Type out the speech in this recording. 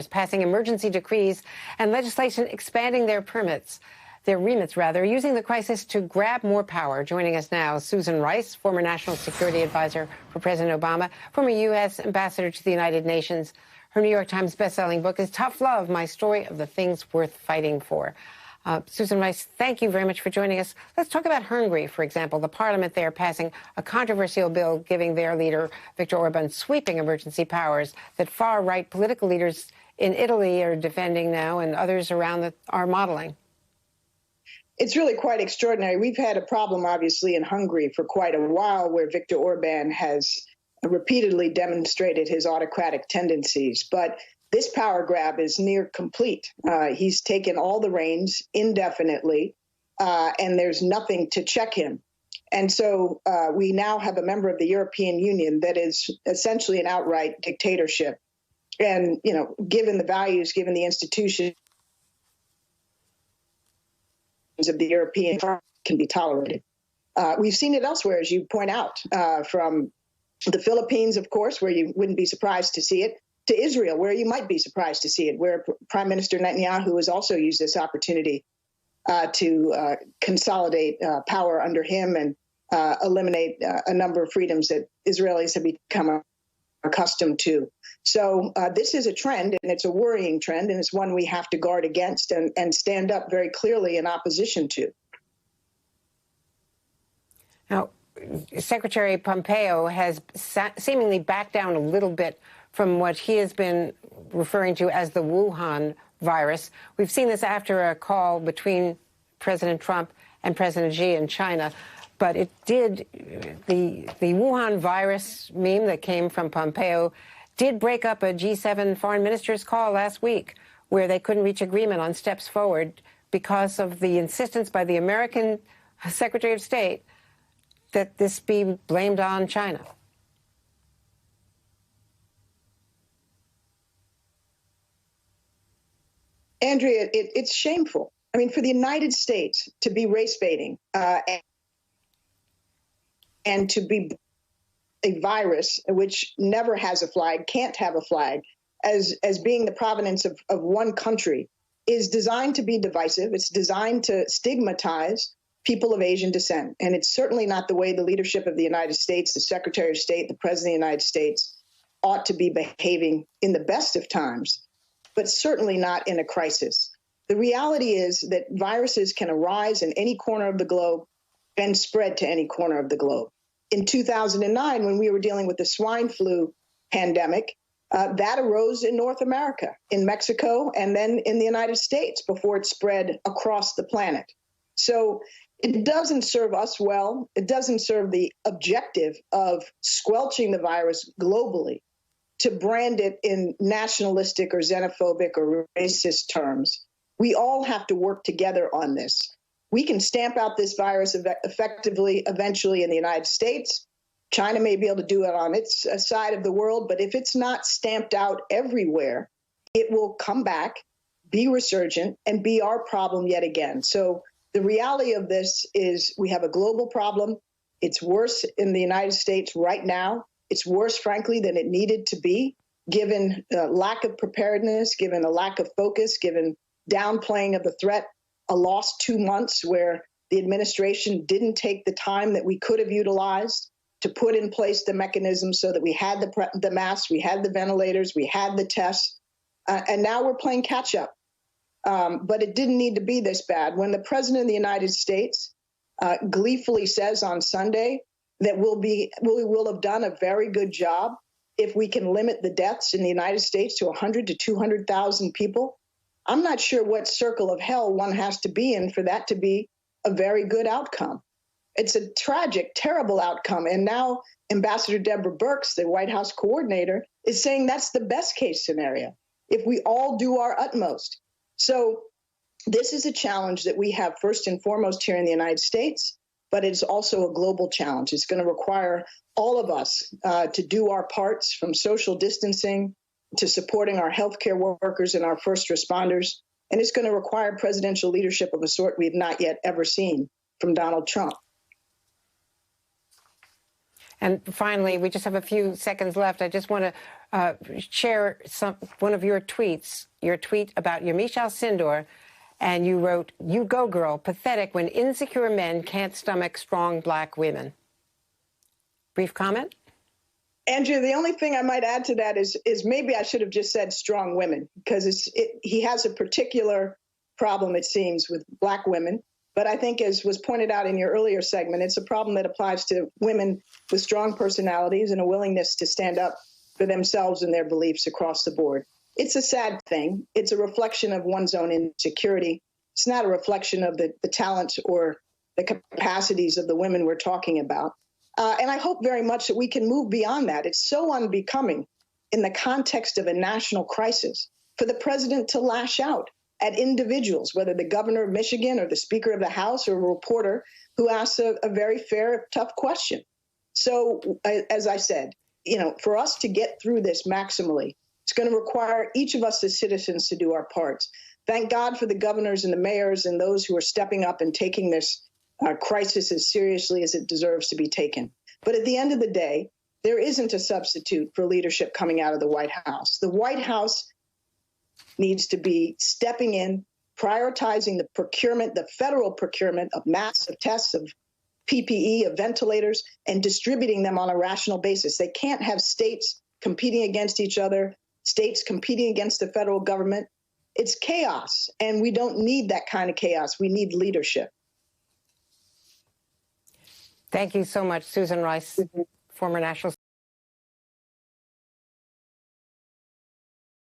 passing emergency decrees and legislation expanding their remits, using the crisis to grab more power. Joining us now, Susan Rice, former National Security Advisor for President Obama, former U.S. Ambassador to the United Nations. Her New York Times bestselling book is Tough Love, My Story of the Things Worth Fighting For. Susan Rice, thank you very much for joining us. Let's talk about Hungary, for example. The parliament there passing a controversial bill giving their leader, Viktor Orban, sweeping emergency powers that far-right political leaders in Italy are defending now and others around are modeling. It's really quite extraordinary. We've had a problem, obviously, in Hungary for quite a while where Viktor Orban has repeatedly demonstrated his autocratic tendencies. But this power grab is near complete. He's taken all the reins indefinitely, and there's nothing to check him. And so we now have a member of the European Union that is essentially an outright dictatorship. And, you know, given the values, given the institutions of the European can be tolerated. We've seen it elsewhere, as you point out, from the Philippines, of course, where you wouldn't be surprised to see it, to Israel, where you might be surprised to see it, where Prime Minister Netanyahu has also used this opportunity to consolidate power under him and eliminate a number of freedoms that Israelis have become accustomed to. So this is a trend, and it's a worrying trend, and it's one we have to guard against and stand up very clearly in opposition to. Now, Secretary Pompeo has seemingly backed down a little bit from what he has been referring to as the Wuhan virus. We've seen this after a call between President Trump and President Xi in China. But it did, the Wuhan virus meme that came from Pompeo did break up a G7 foreign ministers call last week where they couldn't reach agreement on steps forward because of the insistence by the American Secretary of State that this be blamed on China. Andrea, it's shameful. I mean, for the United States to be race baiting and to be a virus which never has a flag, can't have a flag, as being the provenance of one country, is designed to be divisive. It's designed to stigmatize people of Asian descent. And it's certainly not the way the leadership of the United States, the Secretary of State, the President of the United States ought to be behaving in the best of times, but certainly not in a crisis. The reality is that viruses can arise in any corner of the globe and spread to any corner of the globe. In 2009, when we were dealing with the swine flu pandemic, that arose in North America, in Mexico, and then in the United States before it spread across the planet. So it doesn't serve us well. It doesn't serve the objective of squelching the virus globally to brand it in nationalistic or xenophobic or racist terms. We all have to work together on this. We can stamp out this virus effectively eventually in the United States. China may be able to do it on its side of the world, but if it's not stamped out everywhere, it will come back, be resurgent, and be our problem yet again. So the reality of this is we have a global problem. It's worse in the United States right now. It's worse, frankly, than it needed to be, given the lack of preparedness, given a lack of focus, given downplaying of the threat, a lost 2 months where the administration didn't take the time that we could have utilized to put in place the mechanisms so that we had the masks, we had the ventilators, we had the tests, and now we're playing catch up. But it didn't need to be this bad. When the President of the United States gleefully says on Sunday that we will have done a very good job if we can limit the deaths in the United States to 100 to 200,000 people, I'm not sure what circle of hell one has to be in for that to be a very good outcome. It's a tragic, terrible outcome. And now Ambassador Deborah Birx, the White House coordinator, is saying that's the best case scenario if we all do our utmost. So this is a challenge that we have first and foremost here in the United States, but it's also a global challenge. It's going to require all of us to do our parts, from social distancing to supporting our healthcare workers and our first responders. And it's going to require presidential leadership of a sort we've not yet ever seen from Donald Trump. And finally, we just have a few seconds left. I just want to share one of your tweets, your tweet about Yamiche Alcindor. And you wrote, "You go, girl, pathetic when insecure men can't stomach strong black women." Brief comment? Andrea, the only thing I might add to that is maybe I should have just said strong women, because he has a particular problem, it seems, with black women. But I think, as was pointed out in your earlier segment, it's a problem that applies to women with strong personalities and a willingness to stand up for themselves and their beliefs across the board. It's a sad thing. It's a reflection of one's own insecurity. It's not a reflection of the talent or the capacities of the women we're talking about. And I hope very much that we can move beyond that. It's so unbecoming in the context of a national crisis for the president to lash out at individuals, whether the governor of Michigan or the Speaker of the House or a reporter who asks a very fair, tough question. So, as I said, for us to get through this maximally, it's going to require each of us as citizens to do our parts. Thank God for the governors and the mayors and those who are stepping up and taking this crisis as seriously as it deserves to be taken. But at the end of the day, there isn't a substitute for leadership coming out of the White House. The White House needs to be stepping in, prioritizing the procurement, the federal procurement of masks, of tests, of PPE, of ventilators, and distributing them on a rational basis. They can't have states competing against each other, states competing against the federal government. It's chaos, and we don't need that kind of chaos. We need leadership. Thank you so much, Susan Rice, former national